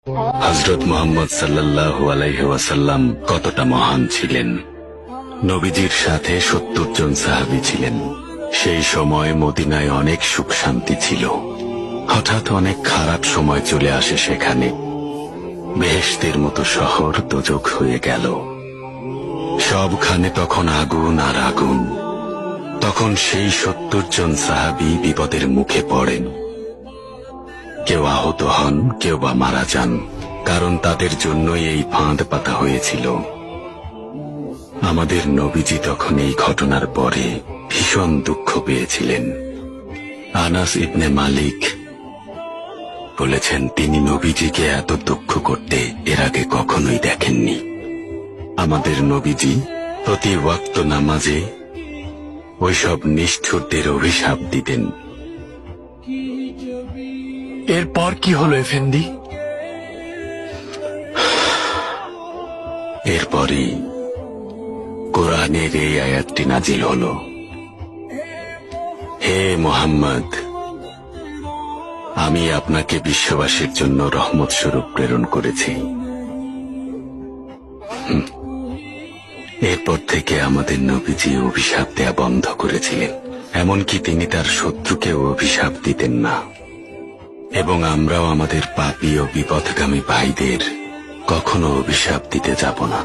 হযরত মুহাম্মদ সাল্লাল্লাহু আলাইহি ওয়াসাল্লাম কতটা মহান ছিলেন। নবীজির সাথে ৭০ জন সাহাবী ছিলেন। সেই সময় মদিনায় অনেক সুখ শান্তি ছিল। হঠাৎ অনেক খারাপ সময় চলে আসে সেখানে। বেহেশতের মতো শহর দোজখ হয়ে গেল। সবখানে তখন আগুন আর আগুন। তখন সেই ৭০ জন সাহাবী বিপদের মুখে পড়েন। কেউ আহত হন, কেউ বা মারা যান, কারণ তাদের জন্যই এই ফাঁদ পাতা হয়েছিল। আমাদের নবীজি তখন এই ঘটনার পরে ভীষণ দুঃখ পেয়েছিলেন। আনাস ইবনে মালিক বলেছেন, তিনি নবীজিকে এত দুঃখ করতে এর আগে কখনোই দেখেননি। আমাদের নবীজি প্রতি ওয়াক্ত নামাজে ওইসব নিষ্ঠুরদের অভিশাপ দিতেন। এরপর কি হলো এফেন্দি? এরপরই কোরআনের এই আয়াতটি নাজিল হলো, হে মুহাম্মদ, আমি আপনাকে বিশ্ববাসীর জন্য রহমত স্বরূপ প্রেরণ করেছি। এরপর থেকে আমাদের নবীজি অভিশাপ দেয়া বন্ধ করেছিলেন। এমনকি তিনি তার শত্রুকেও অভিশাপ দিতেন না। এবং আমরাও আমাদের পাপী ও বিপথগামী ভাইদের কখনো অভিশাপ দিতে যাব না।